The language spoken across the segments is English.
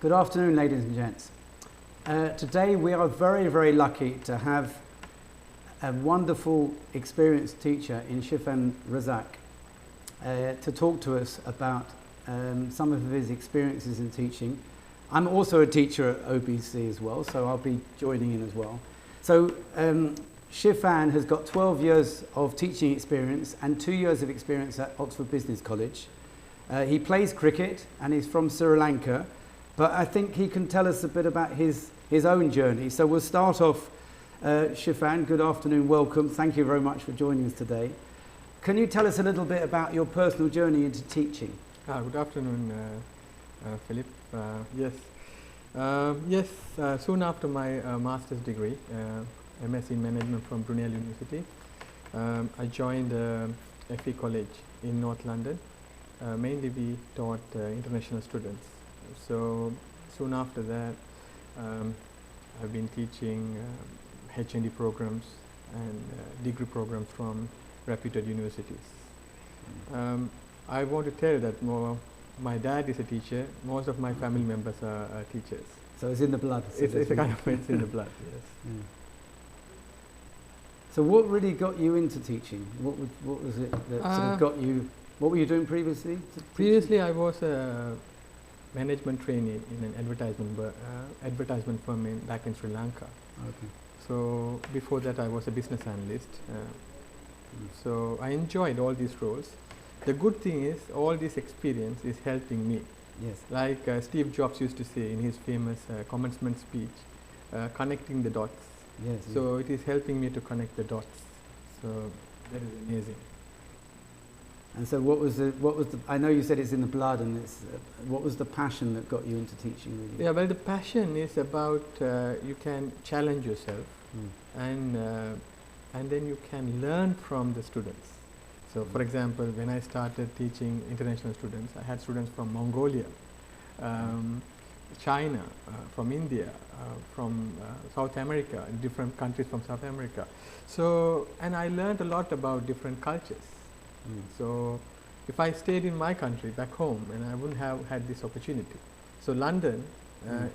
Good afternoon, ladies and gents. Today we are very, very lucky to have a wonderful, experienced teacher in Shifan, Razick, to talk to us about some of his experiences in teaching. I'm also a teacher at OBC as well, so I'll be joining in as well. So Shifan has got 12 years of teaching experience and 2 years of experience at Oxford Business College. He plays cricket and he's from Sri Lanka, but I think he can tell us a bit about his own journey. So we'll start off, Shifan, good afternoon, welcome. Thank you very much for joining us today. Can you tell us a little bit about your personal journey into teaching? Good afternoon, Philip. Soon after my master's degree, MSc in Management from Brunel University, I joined FE College in North London. Mainly we taught international students. So soon after that, I've been teaching HND programs and degree programs from reputed universities. I want to tell you that my dad is a teacher. Most of my family members are teachers. So it's in the blood. It's a kind of it's in the blood. Yes. Yeah. So what really got you into teaching? What was it that sort of got you? What were you doing previously? Previously, I was a management trainee in an advertisement firm back in Sri Lanka. Okay. So before that, I was a business analyst. So I enjoyed all these roles. The good thing is, all this experience is helping me. Yes. Like Steve Jobs used to say in his famous commencement speech, connecting the dots. Yes. So it is helping me to connect the dots. So that is amazing. And so what was the, I know you said it's in the blood, and it's, what was the passion that got you into teaching really? Yeah, well, the passion is about you can challenge yourself and then you can learn from the students. So for example, when I started teaching international students, I had students from Mongolia, China, from India, from South America, different countries from South America. So, and I learned a lot about different cultures. So if I stayed in my country back home, and I wouldn't have had this opportunity. So London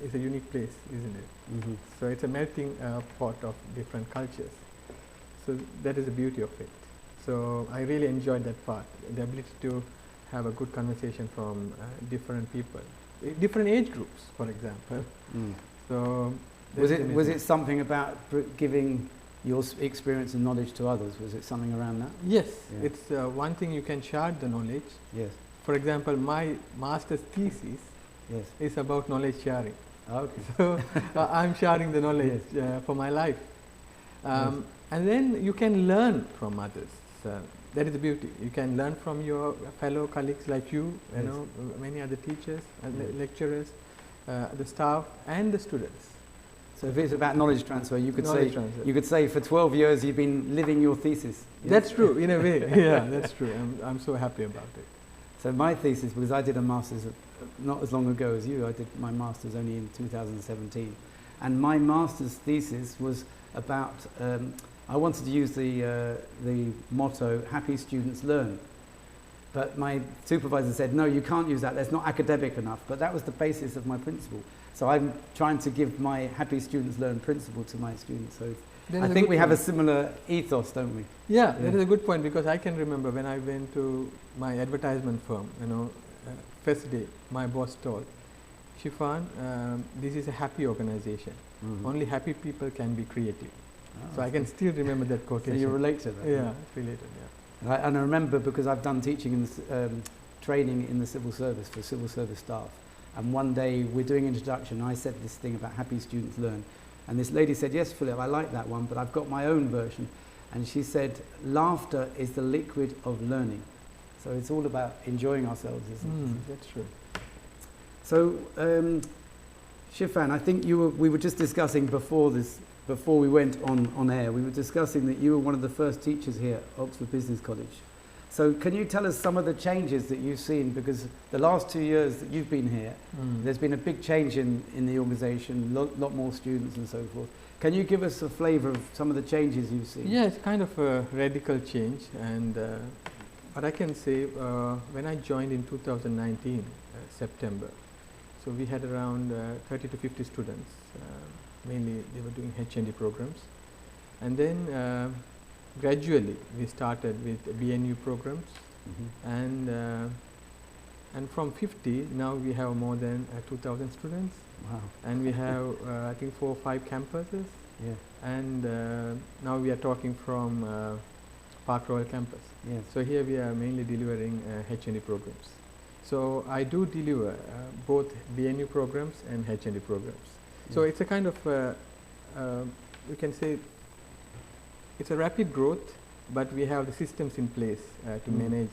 is a unique place, isn't it? So it's a melting pot of different cultures. So that is the beauty of it. So I really enjoyed that part, the ability to have a good conversation from different people, different age groups, for example. So was it something about giving your experience and knowledge to others? Was it something around that? Yes, yeah. It's one thing you can share the knowledge. Yes. For example, my master's thesis is about knowledge sharing. Okay. So I'm sharing the knowledge for my life. And then you can learn from others. That is the beauty. You can learn from your fellow colleagues like you know, many other teachers, and lecturers, the staff, and the students. So if it's about knowledge transfer, you could say for 12 years you've been living your thesis. Yes? That's true, in a way. Yeah, that's true. I'm so happy about it. So my thesis, because I did a master's not as long ago as you, I did my master's only in 2017, and my master's thesis was about. I wanted to use the motto "Happy students learn," but my supervisor said, "No, you can't use that. That's not academic enough." But that was the basis of my principle. So I'm trying to give my "Happy students learn" principle to my students. So I think we have a similar ethos, don't we? Yeah, that is a good point, because I can remember when I went to my advertisement firm. You know, first day, my boss told, "Shifan, this is a happy organization. Only happy people can be creative." So I can still remember that quotation. So you relate to that? Yeah, related. Yeah. And I remember, because I've done teaching in training in the civil service for civil service staff. And one day we're doing introduction. I said this thing about happy students learn, and this lady said, "Yes, Philip, I like that one, but I've got my own version." And she said, "Laughter is the liquid of learning." So it's all about enjoying ourselves, isn't it? That's true. So, Shifan, I think we were just discussing before we went on air, we were discussing that you were one of the first teachers here at Oxford Business College. So can you tell us some of the changes that you've seen? Because the last 2 years that you've been here, there's been a big change in the organisation, lot more students and so forth. Can you give us a flavour of some of the changes you've seen? Yeah, it's kind of a radical change. And what I can say, when I joined in 2019, September, So we had around 30 to 50 students. Mainly they were doing H&D programs. And then gradually we started with BNU programs. And from 50, now we have more than 2,000 students. Wow. And we have, I think, 4 or 5 campuses. Yeah. And now we are talking from Park Royal campus. Yes. So here we are mainly delivering H&D programs. So I do deliver both BNU programs and H&D programs. So it's a kind of, you can say, it's a rapid growth, but we have the systems in place to manage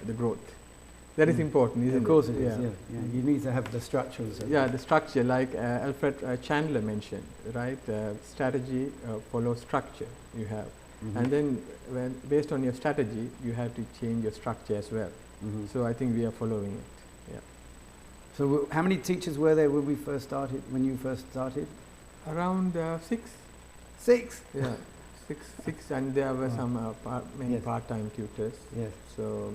the growth. That is important, isn't it? Of course it is, yeah. You need to have the structures. Yeah, the structure, like Alfred Chandler mentioned, right? Strategy follows structure you have. And then based on your strategy, you have to change your structure as well. So I think we are following it. Yeah. So how many teachers were there when you first started? Around 6. 6? Yeah, six, and there were some many part-time tutors. Yes. So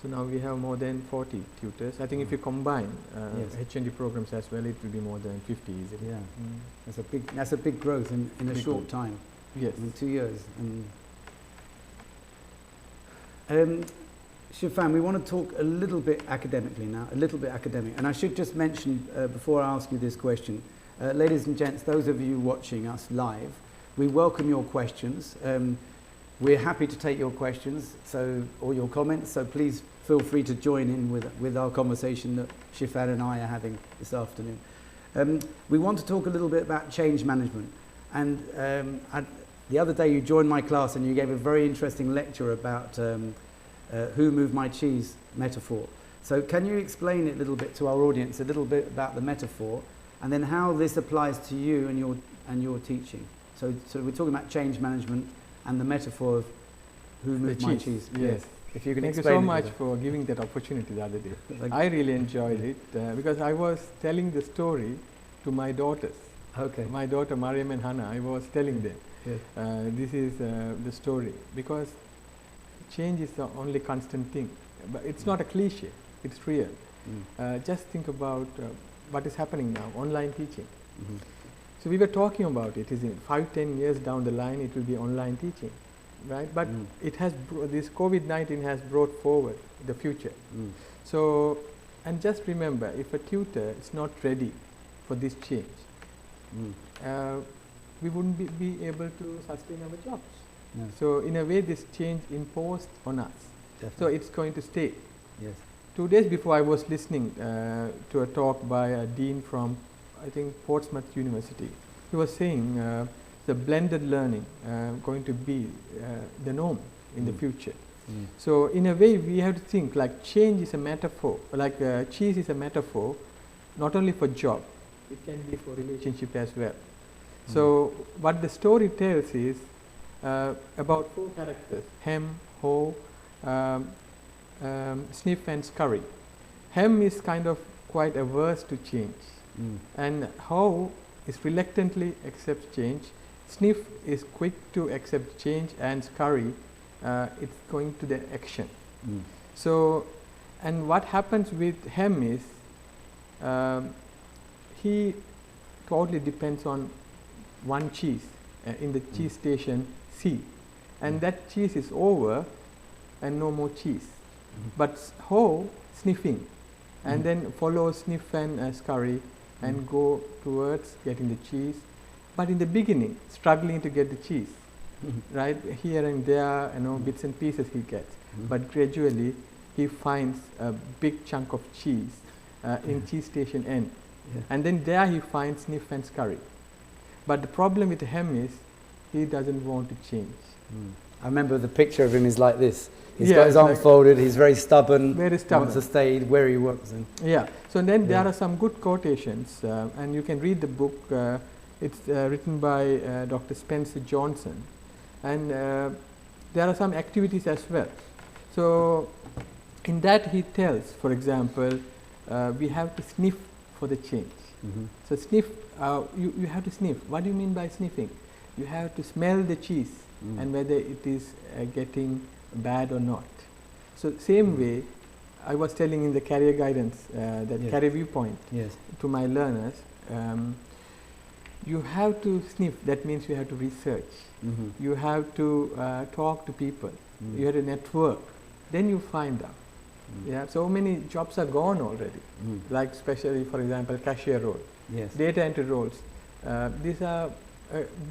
now we have more than 40 tutors. I think if you combine H&D programs as well, it will be more than 50 easily. Yeah, that's a big growth in a short time. Yes. In 2 years. Shifan, we want to talk a little bit academically now, And I should just mention, before I ask you this question, ladies and gents, those of you watching us live, we welcome your questions. We're happy to take your questions or your comments, so please feel free to join in with our conversation that Shifan and I are having this afternoon. We want to talk a little bit about change management. And the other day you joined my class and you gave a very interesting lecture about who moved my cheese metaphor. So can you explain it a little bit to our audience, a little bit about the metaphor, and then how this applies to you and your teaching? So we're talking about change management and the metaphor of who moved my cheese. Yes. If you can Thank explain you so much for giving that opportunity the other day. I really enjoyed it because I was telling the story to my daughters. Okay. My daughter Mariam and Hannah, I was telling them, Yes. this is the story, because change is the only constant thing. But it's not a cliche, it's real. Just think about what is happening now, online teaching. So we were talking about it, isn't it? 5-10 years down the line, it will be online teaching, right? But it has this COVID-19 has brought forward the future. So, and just remember, if a tutor is not ready for this change, we wouldn't be able to sustain our jobs. No. So in a way, this change imposed on us. Definitely. So it's going to stay. Yes. 2 days before, I was listening to a talk by a dean from, I think, Portsmouth University. He was saying the blended learning going to be the norm in the future. So in a way, we have to think like change is a metaphor, like cheese is a metaphor, not only for job, it can be for relationship as well. So what the story tells is about 4 characters: Hem, Ho, Sniff and Scurry. Hem is kind of quite averse to change, and Ho is reluctantly accepts change. Sniff is quick to accept change, and Scurry it's going to the action. So, and what happens with Hem is he totally depends on one cheese in the cheese station C, and that cheese is over and no more cheese. But Ho sniffing and then follow Sniff and Scurry and go towards getting the cheese, but in the beginning struggling to get the cheese, right, here and there, bits and pieces he gets, but gradually he finds a big chunk of cheese in cheese station N, and then there he finds Sniff and Scurry. But the problem with him is he doesn't want to change. I remember the picture of him is like this. He's got his arms folded, he's very stubborn, wants to stay where he works. So then there are some good quotations, and you can read the book. It's written by Dr. Spencer Johnson, and there are some activities as well. So in that he tells, for example, we have to sniff for the change. So sniff, you have to sniff. What do you mean by sniffing? You have to smell the cheese and whether it is getting bad or not. So same way, I was telling in the career guidance, that Yes. career viewpoint Yes. to my learners, you have to sniff, that means you have to research. Mm-hmm. You have to talk to people. Mm. You have to network. Then you find out. Mm. Yeah, so many jobs are gone already, Mm. like especially, for example, cashier role, Yes. data entry roles. These are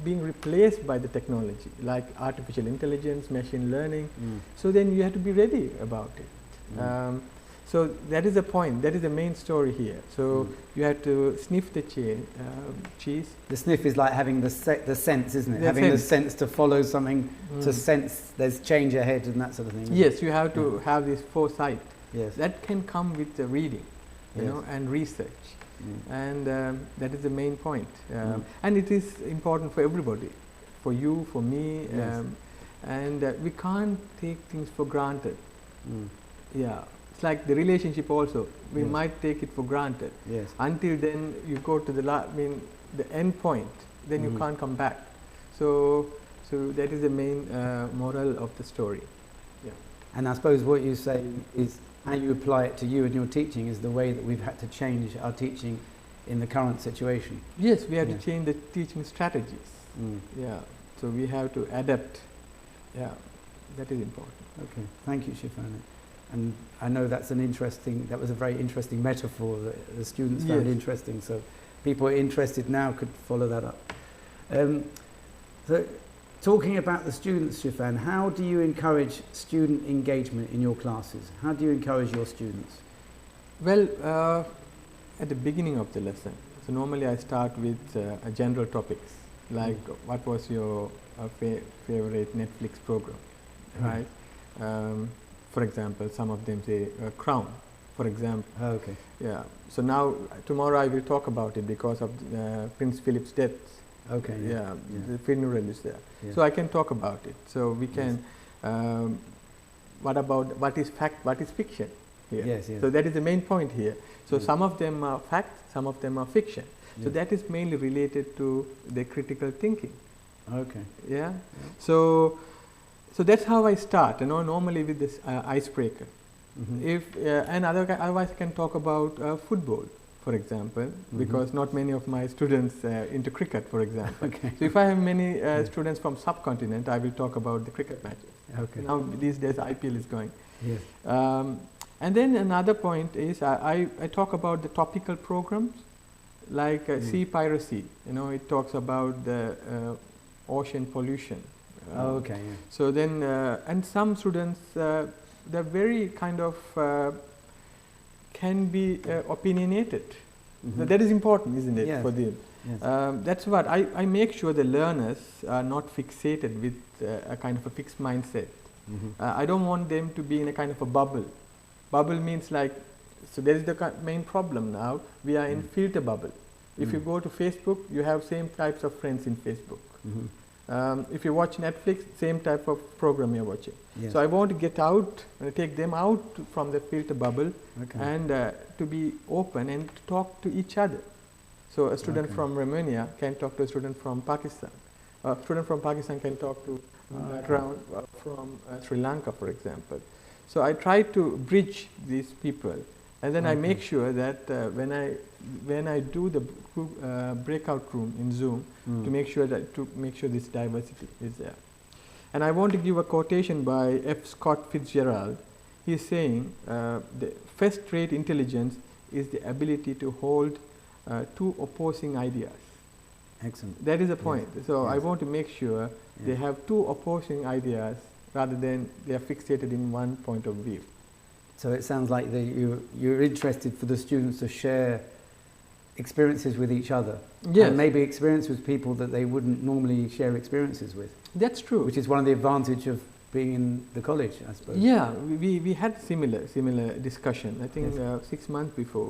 being replaced by the technology, like artificial intelligence, machine learning. Mm. So then you have to be ready about it. Mm. So that is the point. That is the main story here. So Mm. you have to sniff the cheese. The sniff is like having the sense, isn't it? The Having the sense. sense to follow something, to Mm. sense there's change ahead and that sort of thing. isn't Yes, you have to Yeah. have this foresight. it? Yes. That can come with the reading, you Yes. know, and research. Mm. And that is the main point. Mm. And it is important for everybody, for you, for me. Yes. And we can't take things for granted. Mm. Yeah, it's like the relationship also. We Yes. might take it for granted. Yes. Until then, you go to the end point, then you Mhm. can't come back. So that is the main moral of the story. And I suppose what you say is how you apply it to you and your teaching is the way that we've had to change our teaching in the current situation. Yes, we have Yeah. to change the teaching strategies. Mm. Yeah, so we have to adapt. Yeah, that is important. Okay, thank you, Shifan. And I know that was a very interesting metaphor that the students found Yes. interesting, so people interested now could follow that up. So, talking about the students, Shifan, how do you encourage student engagement in your classes? How do you encourage your students? Well, at the beginning of the lesson, so normally I start with general topics, like what was your favorite Netflix program, right? For example, some of them say Crown, for example. Oh, okay. Yeah. So now, tomorrow I will talk about it because of Prince Philip's death. Okay. Yeah, Yeah. the funeral is there. Yeah. So I can talk about it. So we can, what about, what is fact, what is fiction here? Yes, yes. So that is the main point here. So Mm. some of them are fact, some of them are fiction. So Yeah. that is mainly related to the critical thinking. Okay. Yeah. So that's how I start. You know, normally with this icebreaker. Mhm. If and otherwise I can talk about football, for example, because not many of my students into cricket, for example. Okay. So if I have many students from subcontinent, I will talk about the cricket matches. Okay. Now these days IPL is going. Yes. And then another point is I talk about the topical programs, like sea piracy. You know, it talks about the ocean pollution. Oh, okay. Yeah. So then, and some students, they're very kind of can be opinionated. So Mhm. that is important, isn't it, Yes. for them? Yes. That's what I make sure the learners are not fixated with a kind of a fixed mindset. Mhm. I don't want them to be in a kind of a bubble. Bubble means like, so there is the main problem now. We are in filter bubble. If you go to Facebook, you have same types of friends in Facebook. Mhm. If you watch Netflix, same type of program you're watching. Yes. So I want to get out, take them out from the filter bubble Okay. and to be open and to talk to each other. So a student Okay. from Romania can talk to a student from Pakistan. A student from Pakistan can talk to background from Sri Lanka, for example. So I try to bridge these people, and then I Okay. make sure that when I do the breakout room in Zoom, to make sure this diversity is there. And I want to give a quotation by F. Scott Fitzgerald. He is saying the first-rate intelligence is the ability to hold two opposing ideas. Excellent. That is the point. So I Yes. want to make sure they Yes. have two opposing ideas rather than they are fixated in one point of view. So it sounds like you're interested for the students to share experiences with each other. Yes. And maybe experience with people that they wouldn't normally share experiences with, That's true. which is one of the advantage of being in the college, I suppose. Yeah, we had similar discussion. I think Yes. 6 months before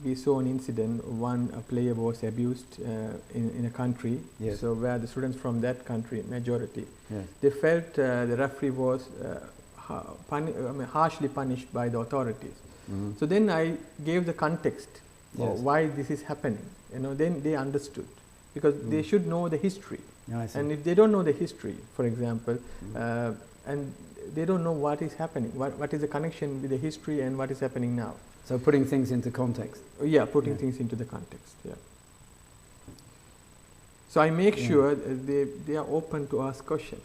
we saw an incident. A player was abused in a country. Yes. So where the students from that country, majority, Yes. they felt the referee was harshly punished by the authorities. Mhm. So then I gave the context Yes. of why this is happening. You know, then they understood because they should know the history. Yeah, I see. And if they don't know the history, for example, and they don't know what is happening, what is the connection with the history and what is happening now. So putting things into context. Yeah, putting things into the context. Yeah. So I make sure they are open to ask questions.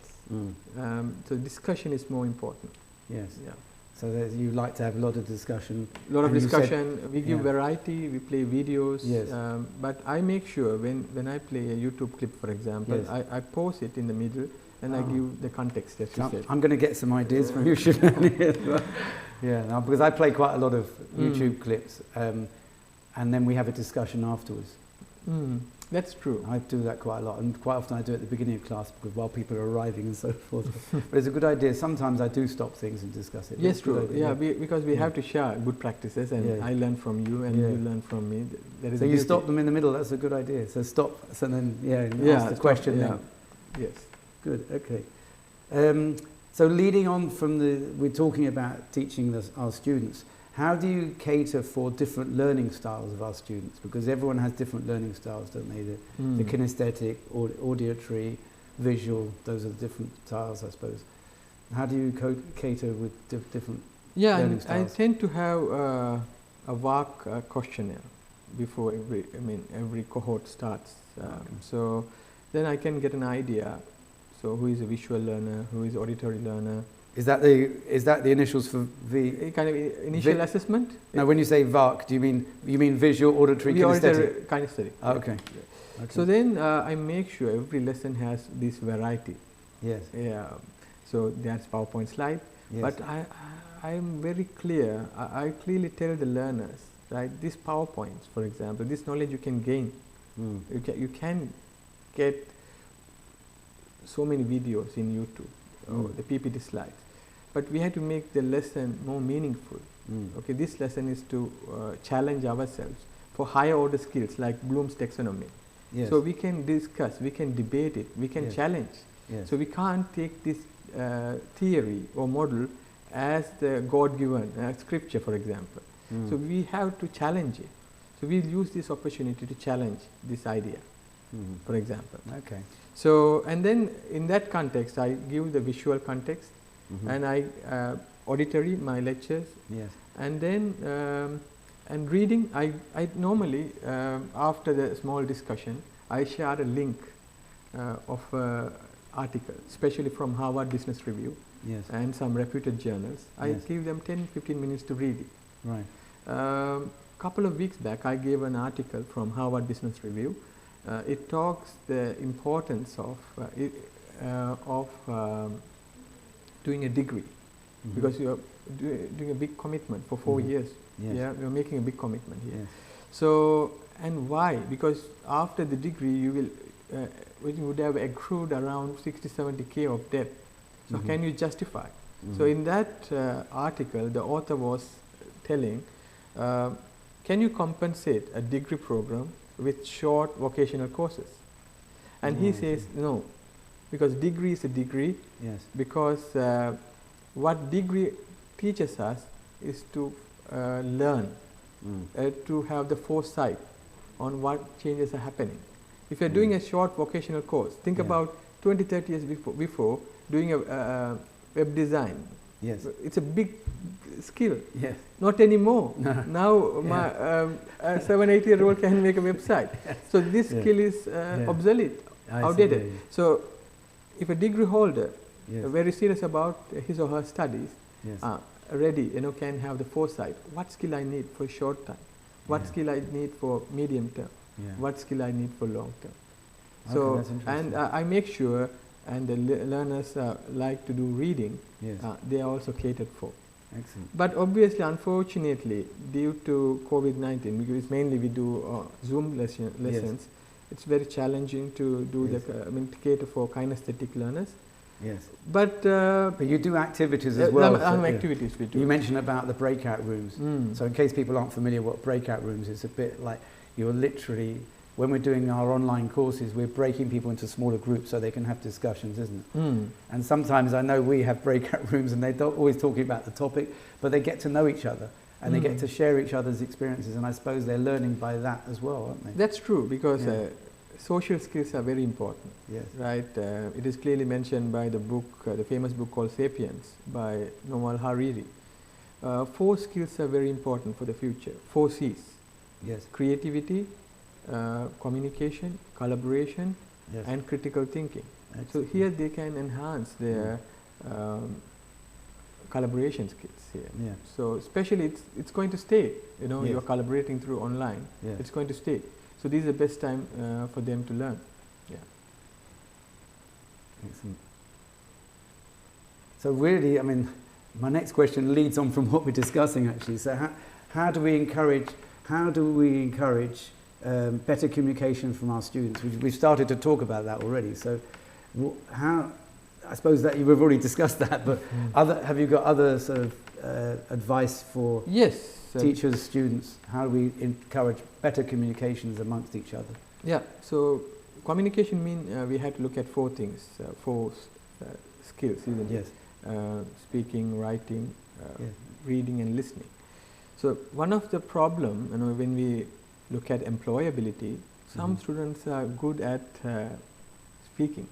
So discussion is more important. Yes. Yeah. So you like to have a lot of discussion. A lot of and discussion. We give variety. We play videos. Yes. But I make sure when I play a YouTube clip, for example, I pause it in the middle and I give the context, as you said. I'm going to get some ideas from you, Shifan. Yeah, no, because I play quite a lot of YouTube clips, and then we have a discussion afterwards. That's true. I do that quite a lot, and quite often I do it at the beginning of class because while people are arriving and so forth. But it's a good idea. Sometimes I do stop things and discuss it. Yes, true. Yeah, because we have to share good practices, and I learn from you, and you learn from me. So you stop them in the middle. That's a good idea. So stop. So then, ask the question. Yeah. Yes. Good. Okay. So leading on from we're talking about teaching our students. How do you cater for different learning styles of our students? Because everyone has different learning styles, don't they? The kinesthetic, auditory, visual, those are the different styles, I suppose. How do you cater with different learning styles? I tend to have a VARC questionnaire before every cohort starts. So then I can get an idea. So who is a visual learner, who is auditory learner? Is that the initials for V? Kind of initial assessment? Now, when you say VARC, do you mean visual, auditory, kinesthetic? Kinesthetic. Oh, okay. So then I make sure every lesson has this variety. Yes. Yeah. So that's PowerPoint slide. Yes. But I'm very clear. I clearly tell the learners, right? These PowerPoints, for example, this knowledge you can gain. You can get so many videos in YouTube, the PPT slides. But we have to make the lesson more meaningful. Okay, this lesson is to challenge ourselves for higher order skills like Bloom's taxonomy. Yes. So we can discuss, we can debate it, we can challenge. Yes. So we can't take this theory or model as the God-given scripture, for example. So we have to challenge it. So we'll use this opportunity to challenge this idea, for example. Okay. So, and then in that context, I give the visual context, and I auditory my lectures. Yes. And then and reading, I normally after the small discussion, I share a link of article, especially from Harvard Business Review. Yes. And some reputed journals. I give them 10-15 minutes to read it. Right. Couple of weeks back, I gave an article from Harvard Business Review. It talks the importance of doing a degree, because you are doing a big commitment for 4 years. Yes. Yeah, you are making a big commitment here. Yes. So, and why? Because after the degree, you would have accrued around 60-70K of debt. So can you justify? So in that article, the author was telling, can you compensate a degree program with short vocational courses? And he says no, because degree is a degree. Yes. Because what degree teaches us is to learn, to have the foresight on what changes are happening. If you're doing a short vocational course, think about 20-30 years before doing a web design. Yes. It's a big skill. Yes. Not anymore. Now my 7-8-year-old can make a website. So this skill is obsolete, outdated. So if a degree holder very serious about his or her studies, ready, can have the foresight. What skill I need for short time? What skill I need for medium term? What skill I need for long term? So and I make sure, and the learners like to do reading. They are also catered for. Excellent. But obviously, unfortunately, due to COVID-19, because mainly we do Zoom lessons, it's very challenging to do to cater for kinesthetic learners. Yes. But you do activities as well. Activities we do. You mentioned about the breakout rooms. So in case people aren't familiar what breakout rooms is, a bit like you're literally, when we're doing our online courses, we're breaking people into smaller groups so they can have discussions, isn't it? And sometimes I know we have breakout rooms and they're always talking about the topic, but they get to know each other and they get to share each other's experiences, and I suppose they're learning by that as well, aren't they? That's true, because social skills are very important. Yes. Right? It is clearly mentioned by the book, the famous book called *Sapiens* by Noval Hariri. 4 skills are very important for the future. 4 C's. Yes. Creativity, communication, collaboration, Yes. and critical thinking. Excellent. So here they can enhance their collaboration skills here. Yeah. So especially it's going to stay. You know, Yes. you are collaborating through online. Yes. It's going to stay. So this is the best time for them to learn. Yeah. Excellent. So really, I mean, my next question leads on from what we're discussing actually. So how do we encourage better communication from our students? We've started to talk about that already. So how, I suppose that we've already discussed that, but have you got other sort of advice for yes, teachers, students? How do we encourage better communications amongst each other? Yeah, so communication means we have to look at 4 things, 4 skills, isn't it? Yes. Speaking, writing, Yes. reading and listening. So one of the problem, you know, when we look at employability, some students are good at speaking,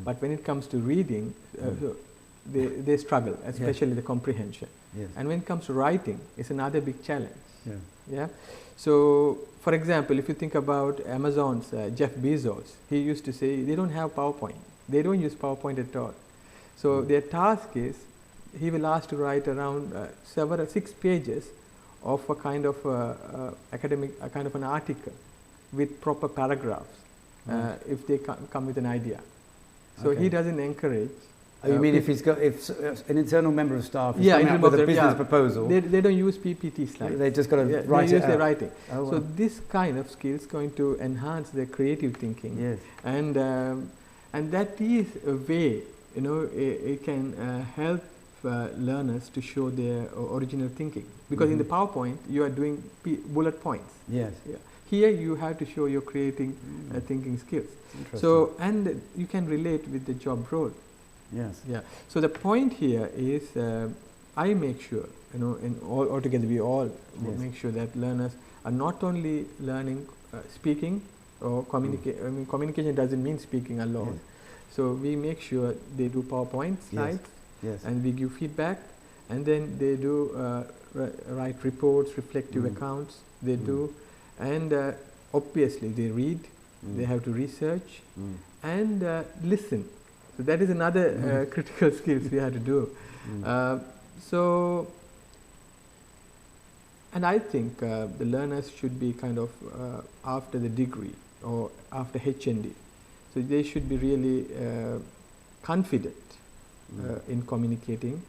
but when it comes to reading, so they struggle, especially the comprehension. Yes. And when it comes to writing, it's another big challenge. Yeah. Yeah. So, for example, if you think about Amazon's Jeff Bezos, he used to say they don't have PowerPoint. They don't use PowerPoint at all. So their task is, he will ask to write around 6 pages of a kind of a kind of an article with proper paragraphs if they come with an idea. So he doesn't encourage. Oh, you mean if an internal member of staff is coming up with a business proposal? They don't use PPT slides. They just got to write they it use their out. writing. Oh, so wow. this kind of skill is going to enhance their creative thinking. Yes. And that is a way, you know, it can help learners to show their original thinking. Because in the PowerPoint, you are doing bullet points. Yes. Yeah. Here you have to show your creating thinking skills. Interesting. So, and you can relate with the job role. Yes. Yeah. So the point here is, I make sure, you know, in all together we all make sure that learners are not only learning speaking or communicate. I mean, communication doesn't mean speaking alone. Yes. So we make sure they do PowerPoint slides, and we give feedback, and then they do write reports, reflective accounts. They do, and obviously they read. They have to research and listen. So that is another critical skills we have to do. So, and I think the learners should be kind of after the degree or after HND. So they should be really confident in communicating.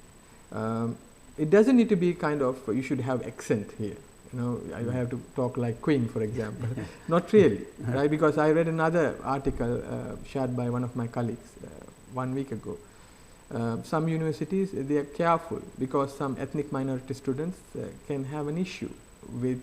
It doesn't need to be kind of, you should have accent here. You know, you have to talk like Queen, for example. Not really, right? Because I read another article shared by one of my colleagues 1 week ago. Some universities, they are careful because some ethnic minority students can have an issue with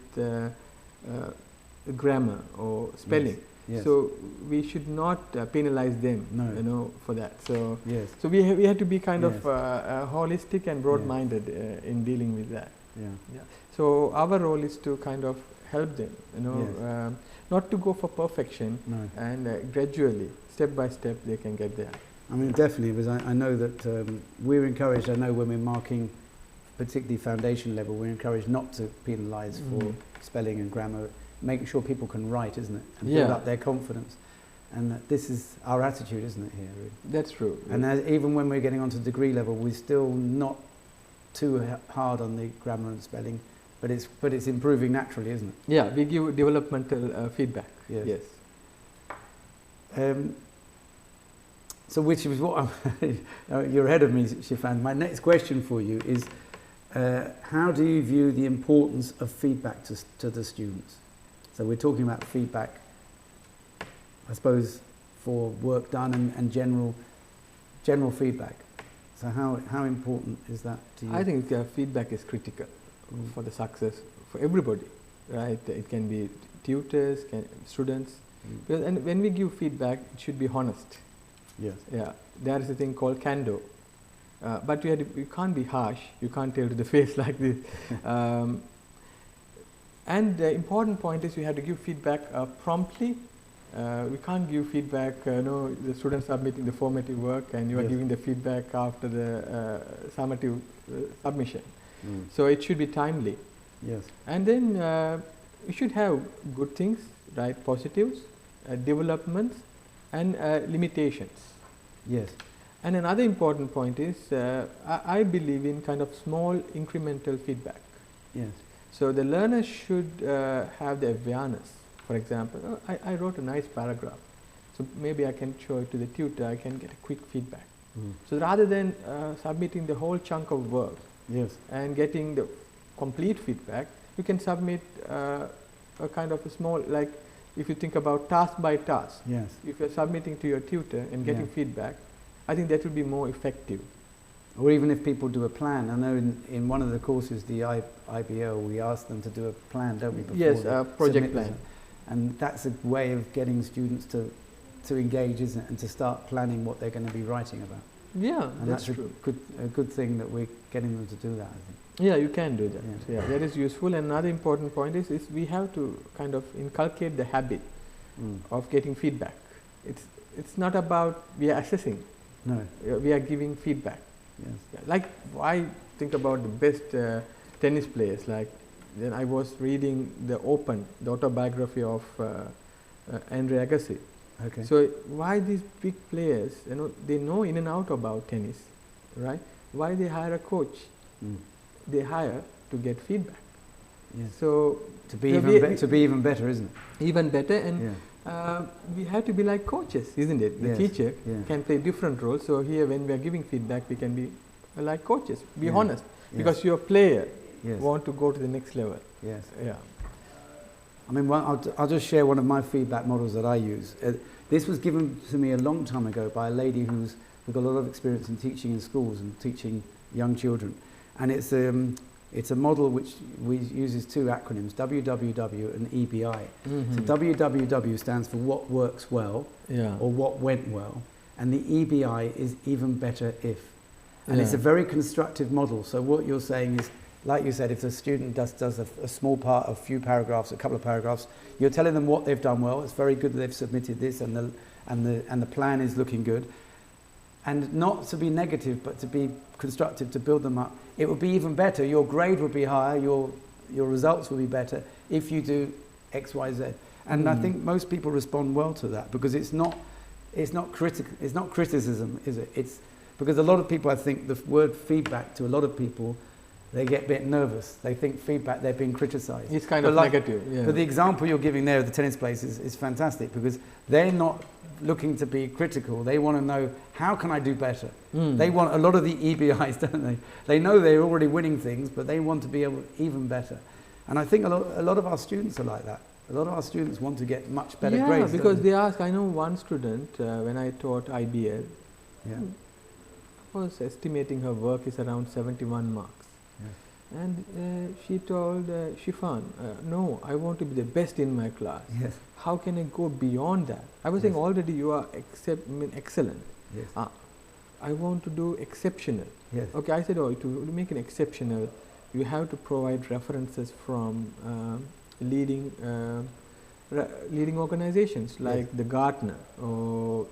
grammar or spelling. Yes. So we should not penalize them, you know, for that. So, so we have to be kind of holistic and broad-minded in dealing with that. Yeah. So our role is to kind of help them, you know, not to go for perfection, and gradually, step by step, they can get there. I mean, definitely, because I know that we're encouraged. I know when we're marking, particularly foundation level, we're encouraged not to penalise for spelling and grammar, making sure people can write, isn't it, and build up their confidence. And this is our attitude, isn't it, here? Really? That's true. And even when we're getting onto degree level, we're still not too hard on the grammar and spelling, but it's improving naturally, isn't it? Yeah, we give developmental feedback. Yes. So which is what you're ahead of me, Shifan. My next question for you is, how do you view the importance of feedback to the students? So we're talking about feedback, I suppose, for work done and general feedback. So how important is that to you? I think feedback is critical for the success for everybody, right? It can be tutors, students, and when we give feedback, it should be honest. Yes. Yeah. There is a thing called candor, but you can't be harsh. You can't tell to the face like this. And the important point is you have to give feedback promptly We can't give feedback, the students submitting the formative work and you are Yes. giving the feedback after the summative submission. Mm. So it should be timely. Yes. And then you should have good things, right, positives, developments and limitations. Yes. And another important point is I believe in kind of small incremental feedback. Yes. So the learner should have the awareness. For example, I wrote a nice paragraph, so maybe I can show it to the tutor, I can get a quick feedback. Mm. So rather than submitting the whole chunk of work Yes. and getting the complete feedback, you can submit a kind of a small, like if you think about task by task, Yes. if you're submitting to your tutor and getting Yeah. feedback, I think that will be more effective. Or even if people do a plan. I know in one of the courses, the IBL, we ask them to do a plan, don't we? Yes, they a project submit plan. this. And that's a way of getting students to engage, isn't it? And to start planning what they're going to be writing about. Yeah, And that's that's true. a good thing that we're getting them to do that, I think. Yeah, you can do that. Yeah. Yeah, that is useful. And another important point is we have to kind of inculcate the habit Mm. of getting feedback. It's not about we are assessing, No. we are giving feedback. Yes. Yeah, like I think about the best tennis players. Like then I was reading the autobiography of Andre Agassi. Okay. So why these big players, they know in and out about tennis, right? Why they hire a coach? Mm. They hire to get feedback. Yes. So To be even better, isn't it? even better, and Yeah. we have to be like coaches, isn't it? The Yes. teacher Yeah. can play different roles. So here, when we are giving feedback, we can be like coaches. Be Yeah. honest, Yes. because your player Yes. want to go to the next level. Yes. Yeah. I mean, I'll just share one of my feedback models that I use. This was given to me a long time ago by a lady who's got a lot of experience in teaching in schools and teaching young children. And it's a model which uses two acronyms, WWW and EBI. Mm-hmm. So WWW stands for what works well Yeah. or what went well. And the EBI is even better if. And it's a Yeah. very constructive model. So what you're saying is, like you said, if the student does a small part, a few paragraphs, a couple of paragraphs, you're telling them what they've done well. It's very good that they've submitted this, and the plan is looking good. And not to be negative, but to be constructive, to build them up. It would be even better. Your grade would be higher. Your results would be better if you do X, Y, Z. And I think most people respond well to that because it's not criticism, is it? It's because a lot of people, I think, the word feedback to a lot of people, they get a bit nervous. They think feedback, they're being criticised. It's kind of negative. Yeah. But the example you're giving there of the tennis players is fantastic because they're not looking to be critical. They want to know, how can I do better? They want a lot of the EBIs, don't they? They know they're already winning things, but they want to be able even better. And I think a lot of our students are like that. A lot of our students want to get much better grades. Yeah, because they ask. I know one student when I taught IBL, Yeah. I was estimating her work is around 71 marks. And she told Shifan, no, I want to be the best in my class. Yes. How can I go beyond that? I was saying already you are excellent. Yes. I want to do exceptional. Yes. Okay, I said, to make an exceptional, you have to provide references from leading organizations like the Gartner or,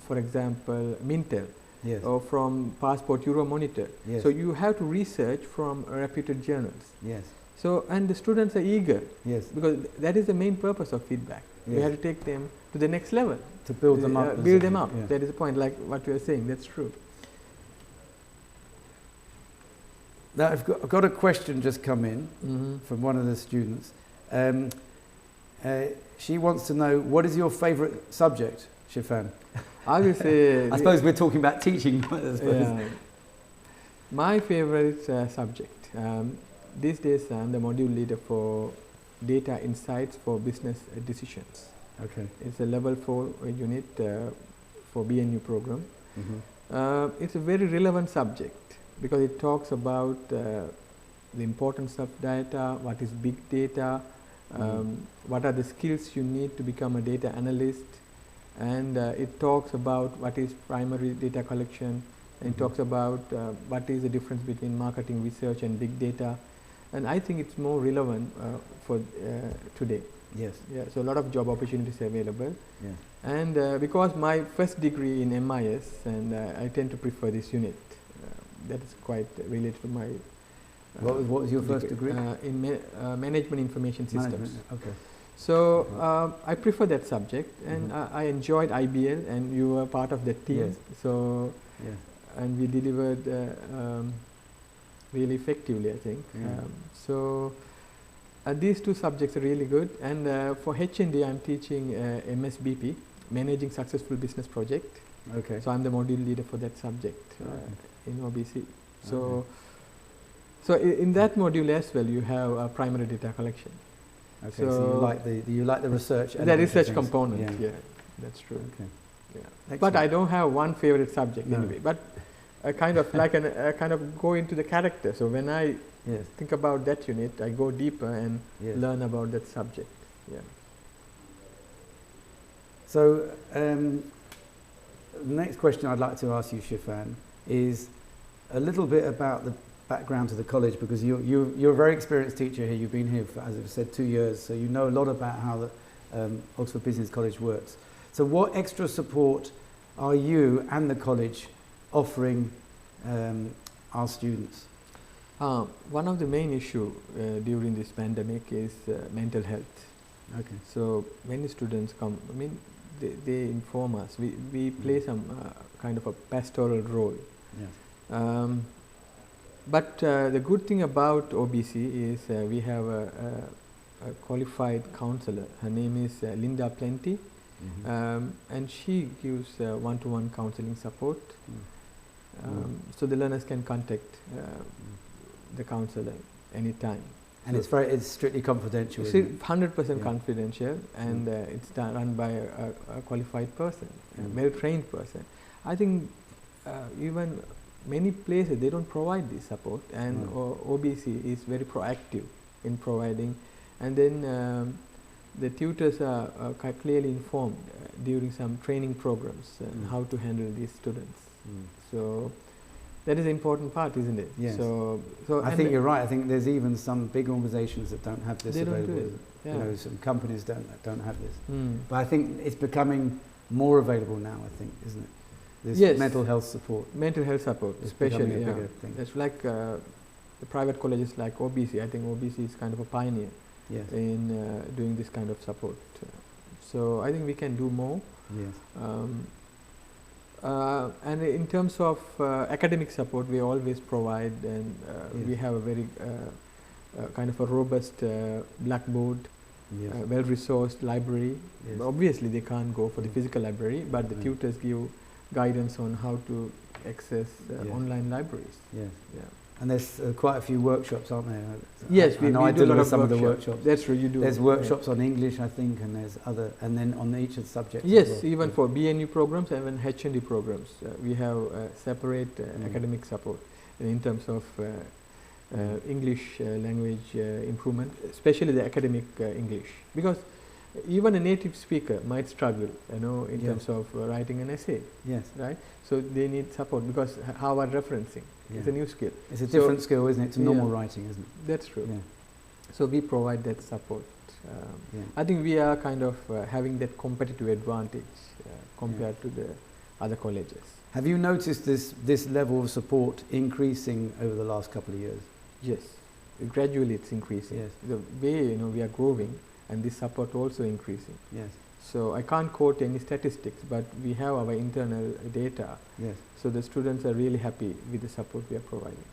for example, Mintel. Yes. Or from Passport Euromonitor. Yes. So you have to research from reputed journals. Yes. So, and the students are eager. Yes. Because that is the main purpose of feedback. Yes. We have to take them to the next level. To build them up. Build them up. Yeah. That is the point, like what you are saying, that's true. Now, I've got a question just come in from one of the students. She wants to know, what is your favourite subject, Shifan? I will say... I suppose we're talking about teaching. I suppose. Yeah. My favorite subject. These days I'm the module leader for data insights for business decisions. Okay. It's a level 4 unit for BNU program. It's a very relevant subject because it talks about the importance of data, what is big data, what are the skills you need to become a data analyst, and it talks about what is primary data collection, and it talks about what is the difference between marketing research and big data. and I think it's more relevant for today. Yes. Yeah, so a lot of job opportunities are available. Yes. And because my first degree in MIS, and I tend to prefer this unit. That is quite related to my. What was your first degree? In management information systems. Management. Okay. So I prefer that subject, and I enjoyed IBL, and you were part of that team. Yes. So, Yes. and we delivered really effectively, I think. Yeah. So these two subjects are really good. And for HND, I'm teaching MSBP, Managing Successful Business Project. Okay. So I'm the module leader for that subject in OBC. So. Okay. So in that module as well, you have primary data collection. Okay, so you like the research. The research component, yeah, that's true. Okay. Yeah. But I don't have one favorite subject anyway. But I kind of like kind of go into the character. So when I think about that unit, I go deeper and learn about that subject. Yeah. So the next question I'd like to ask you, Shifan, is a little bit about the background to the college, because you're a very experienced teacher here. You've been here for, as I've said, 2 years, so you know a lot about how the Oxford Business College works. So what extra support are you and the college offering our students? One of the main issues during this pandemic is mental health. Okay. So many students come, I mean, they inform us. We play some kind of a pastoral role. Yes. But the good thing about OBC is we have a qualified counselor. Her name is Linda Plenty, and she gives one-to-one counseling support. So the learners can contact the counselor anytime. And so it's strictly confidential. It's 100% confidential, and it's run by a qualified person, a well-trained person. I think even many places they don't provide this support, and OBC is very proactive in providing. And then the tutors are clearly informed during some training programs how to handle these students. So that is an important part, isn't it? Yes. So I think you're right. I think there's even some big organisations that don't have this available. Don't do it. Yeah. You know, some companies don't have this. But I think it's becoming more available now. I think, isn't it? This mental health support. Mental health support, it's especially. A bigger thing. It's like the private colleges like OBC. I think OBC is kind of a pioneer in doing this kind of support. So I think we can do more. Yes. And in terms of academic support, we always provide, and we have a very kind of a robust blackboard, well-resourced library. Yes. Obviously, they can't go for the physical library, but the tutors give guidance on how to access online libraries. Yes. Yeah. And there's quite a few workshops, aren't there? Yes, I know I do a lot of some of the workshops. That's true, you do. There's workshops on English, I think, and there's other, and then on each of the subjects. Yes, as well. even for BNU programs and even HND programs, we have separate academic support in terms of English language improvement, especially the academic English, because even a native speaker might struggle, you know, in terms of writing an essay. Yes. Right. So they need support, because Harvard referencing is a new skill. It's a different skill, isn't it, to normal writing, isn't it? That's true. Yeah. So we provide that support. I think we are kind of having that competitive advantage compared to the other colleges. Have you noticed this level of support increasing over the last couple of years? Yes, gradually it's increasing. Yes. The way we are growing, and this support also increasing. Yes. So I can't quote any statistics, but we have our internal data. Yes. So the students are really happy with the support we are providing.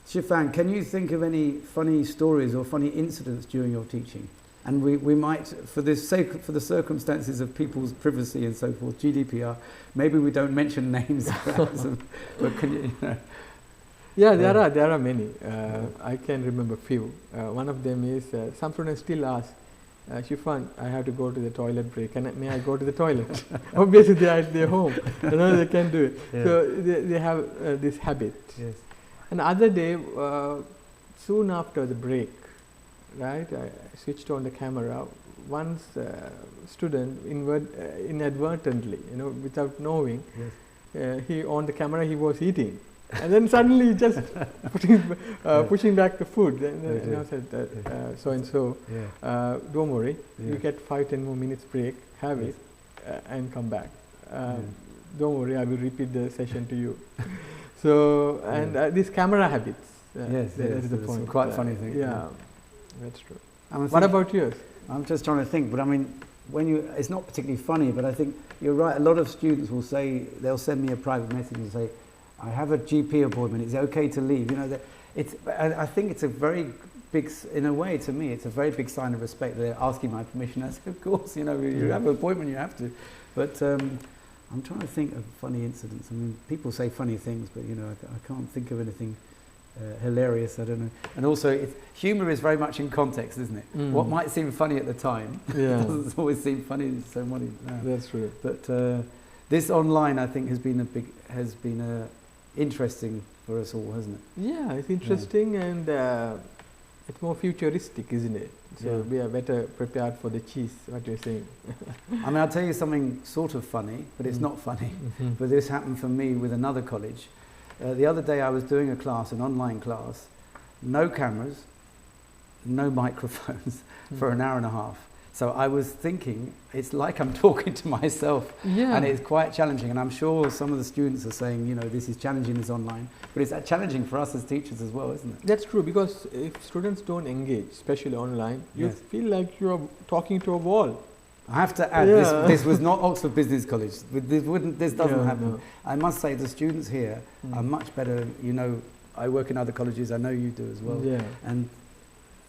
Shifan, can you think of any funny stories or funny incidents during your teaching? And we might, for the circumstances of people's privacy and so forth, GDPR, maybe we don't mention names, but can you know? Yeah, there are many. I can remember few. One of them is some students still ask, Shifan, I have to go to the toilet break. May I go to the toilet? Obviously, they are at their home. You know, they can do it. Yeah. So they have this habit. Yes. And the other day, soon after the break, right, I switched on the camera. One student inadvertently, you know, without knowing, he on the camera he was eating, and then suddenly just pushing back the food. And I said that so and so, don't worry, you get 5-10 more minutes break, have it, and come back. Don't worry, I will repeat the session to you. So and these camera habits. That is the point. Quite funny thing. Yeah, that's true. What about yours? I'm just trying to think, but I mean, it's not particularly funny, but I think you're right. A lot of students will say, they'll send me a private message and say, I have a GP appointment, is it okay to leave? You know, I think it's a very big, in a way, to me, it's a very big sign of respect that they're asking my permission. I say, of course, you know, you have an appointment, you have to. But I'm trying to think of funny incidents. I mean, people say funny things, but, you know, I can't think of anything hilarious, I don't know. And also, humour is very much in context, isn't it? What might seem funny at the time doesn't always seem funny to somebody now. That's true. But this online, I think, has been interesting for us all, hasn't it? Yeah, it's interesting and it's more futuristic, isn't it? So we are better prepared for the cheese, what you're saying. I mean, I'll tell you something sort of funny, but it's not funny. But this happened for me with another college. The other day I was doing a class, an online class, no cameras, no microphones for an hour and a half. So I was thinking, it's like I'm talking to myself, and it's quite challenging. And I'm sure some of the students are saying, you know, this is challenging, this online, but it's challenging for us as teachers as well, isn't it? That's true, because if students don't engage, especially online, you feel like you're talking to a wall. I have to add, this was not Oxford Business College. This doesn't happen. No. I must say the students here are much better. You know, I work in other colleges, I know you do as well. Yeah. And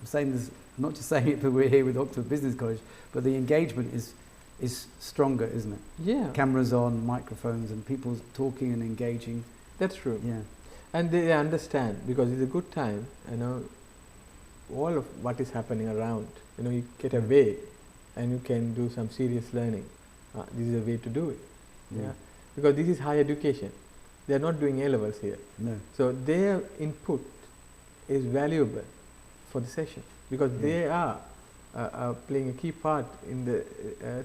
I'm saying this, not just saying it, but we're here with Oxford Business College, but the engagement is stronger, isn't it? Yeah. Cameras on, microphones, and people talking and engaging. That's true. Yeah. And they understand, because it's a good time, you know, all of what is happening around, you know, you get away and you can do some serious learning. This is a way to do it. Yeah. Because this is higher education. They are not doing A-levels here. No. So their input is valuable for the session, because they are playing a key part in the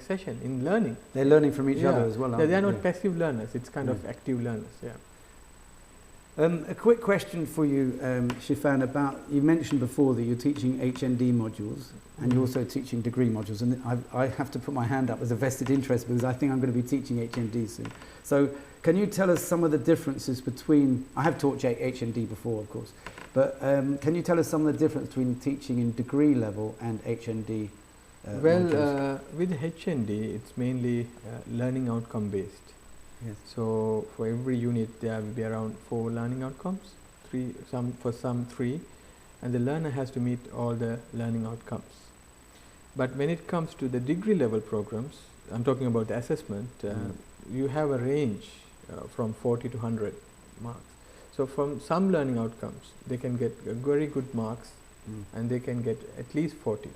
session, in learning. They're learning from each other as well, aren't they? They're not passive learners, it's kind of active learners. A quick question for you, Shifan, about, you mentioned before that you're teaching HND modules and you're also teaching degree modules, and I have to put my hand up as a vested interest because I think I'm going to be teaching HND soon. So can you tell us some of the differences between, I have taught HND before, of course, but can you tell us some of the difference between teaching in degree level and HND modules? With HND, it's mainly learning outcome based. Yes. So for every unit there will be around 4 learning outcomes, 3, for some 3, and the learner has to meet all the learning outcomes. But when it comes to the degree level programs, I'm talking about the assessment, you have a range from 40 to 100 marks. So from some learning outcomes, they can get very good marks and they can get at least 40,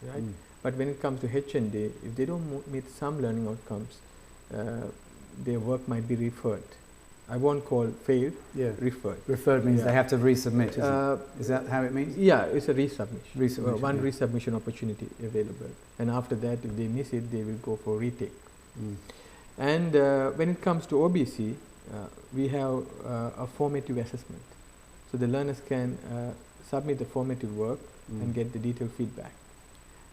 right? But when it comes to HND, if they don't meet some learning outcomes, their work might be referred. I won't call failed, referred. Referred means they have to resubmit, is that how it means? Yeah, it's a resubmission. One yeah. resubmission opportunity available. And after that, if they miss it, they will go for retake. And when it comes to OBC, we have a formative assessment. So the learners can submit the formative work and get the detailed feedback.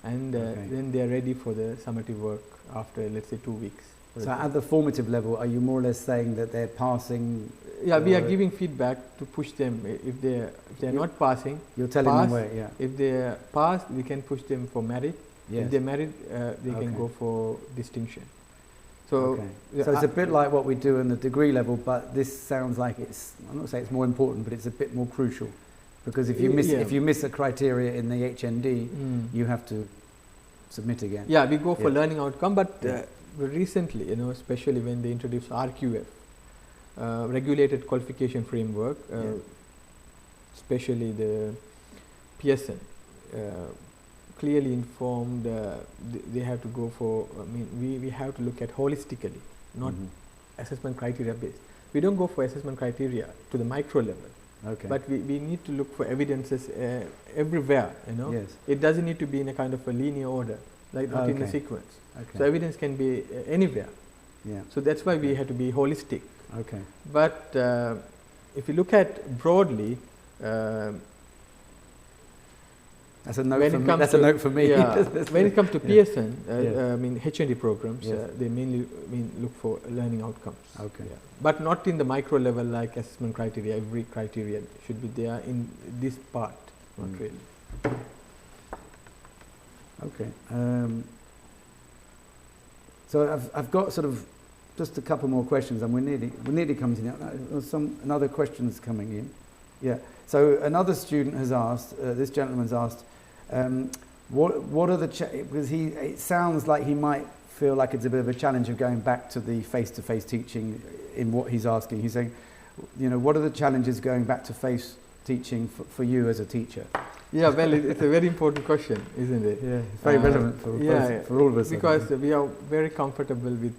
And then they are ready for the summative work after, let's say, 2 weeks. So at the formative level, are you more or less saying that they're passing? Yeah, we are giving feedback to push them. If they're not passing, you're telling them where, yeah. If they pass, we can push them for merit. Yes. If they're merit, they can go for distinction. So, so it's a bit like what we do in the degree level, but this sounds like it's, I'm not saying it's more important, but it's a bit more crucial. Because if you miss a criteria in the HND, you have to submit again. Yeah, we go for learning outcome, but recently, especially when they introduced RQF, regulated qualification framework, especially the Pearson, clearly informed they have to go for, we have to look at holistically, not assessment criteria based. We don't go for assessment criteria to the micro level, but we need to look for evidences everywhere, Yes. It doesn't need to be in a kind of a linear order, like not in a sequence. So evidence can be anywhere. Yeah. So that's why we have to be holistic Okay. But if you look at broadly, that's a note for me. That's a note for me. Yeah, when it comes to Pearson, Yeah. I mean HND programs, Yes. they mainly look for learning outcomes. Okay. Yeah. But not in the micro level like assessment criteria. Every criteria should be there in this part, not really. Okay. So I've got sort of just a couple more questions, and we're nearly coming to the end. There's another questions coming in. Yeah. So another student has asked. This gentleman's asked, what are the because it sounds like he might feel like it's a bit of a challenge of going back to the face-to-face teaching in what he's asking. He's saying, you know, what are the challenges going back to face teaching for you as a teacher? Yeah, well, it's a very important question, isn't it? Yeah, it's very relevant for all of us. Because we are very comfortable with,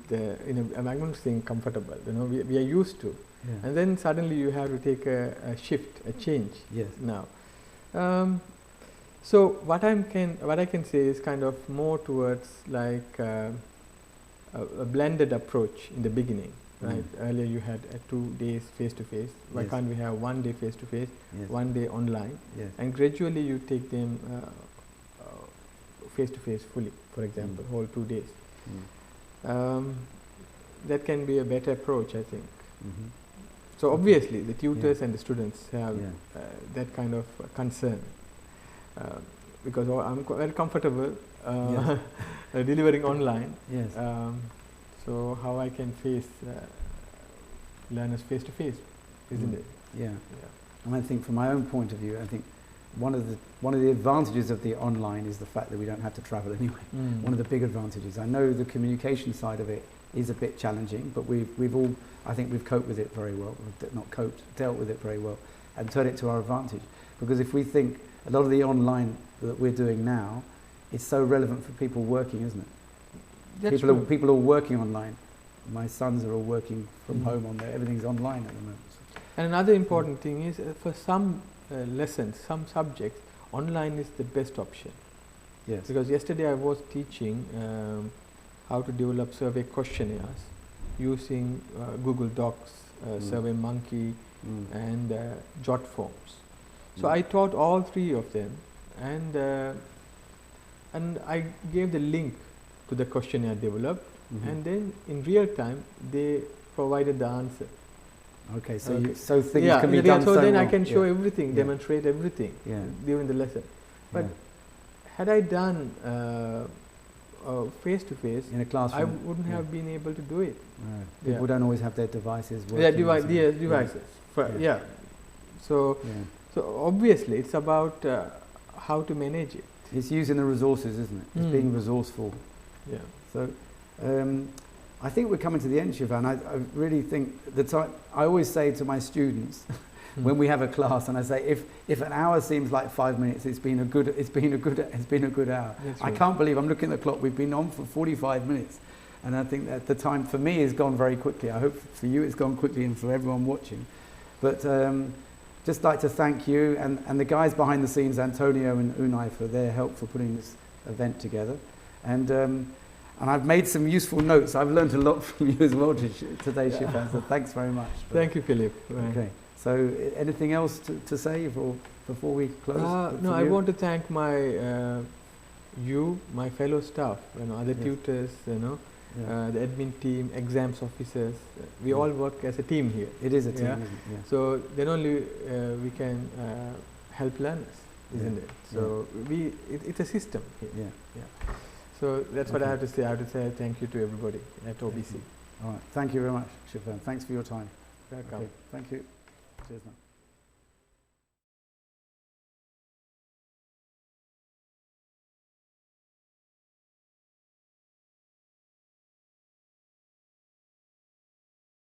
I'm not saying comfortable, you know, we are used to. Yeah. And then suddenly you have to take a shift, a change. Yes. Now. So what I can say is kind of more towards like a blended approach in the beginning. Right. Earlier you had 2 days face to face. Why Yes. can't we have 1 day face to face, Yes. 1 day online, Yes. and gradually you take them face to face fully. For example, whole 2 days. That can be a better approach, I think. Mm-hmm. So obviously the tutors and the students have Yeah. that kind of concern because I'm very comfortable Yes. delivering online. Yes. So how I can face learners face to face, isn't it? Yeah. And I think from my own point of view, I think one of the advantages of the online is the fact that we don't have to travel anyway. One of the big advantages. I know the communication side of it is a bit challenging, but I think we've coped with it very well. We've dealt with it very well and turned it to our advantage. Because if we think a lot of the online that we're doing now, it's so relevant for people working, isn't it? That's People are working online. My sons are all working from home on there. Everything's online at the moment. And another important thing is for some lessons, some subjects, online is the best option. Yes. Because yesterday I was teaching how to develop survey questionnaires using Google Docs, SurveyMonkey, and Jot forms. So I taught all 3 of them, and I gave the link to the questionnaire developed, and then in real time they provided the answer. Okay, so things can be yeah, done. So then well. I can show everything, demonstrate everything during the lesson. But had I done face to face in a classroom, I wouldn't have been able to do it. No. People don't always have their devices working. Devices. So obviously it's about how to manage it. It's using the resources, isn't it? It's being resourceful. Yeah. So I think we're coming to the end, Shifan. I really think I always say to my students when we have a class, and I say, if an hour seems like 5 minutes, it's been a good hour. That's I right. can't believe I'm looking at the clock. We've been on for 45 minutes, and I think that the time for me has gone very quickly. I hope for you it's gone quickly, and for everyone watching. But just like to thank you and the guys behind the scenes, Antonio and Unai, for their help for putting this event together. And I've made some useful notes. I've learned a lot from you as well today, Shifan, so thanks very much. Thank you, Philip. Okay, so anything else to say before we close? No, I want to thank my my fellow staff, other tutors, the admin team, exams officers. We all work as a team here. It is a team, isn't it? Yeah. So then only we can help learners, isn't it? So it's a system here. Yeah. So that's what I have to say. I have to say thank you to everybody at OBC. All right. Thank you very much, Shifan. Thanks for your time. Welcome. Okay. Thank you. Cheers now.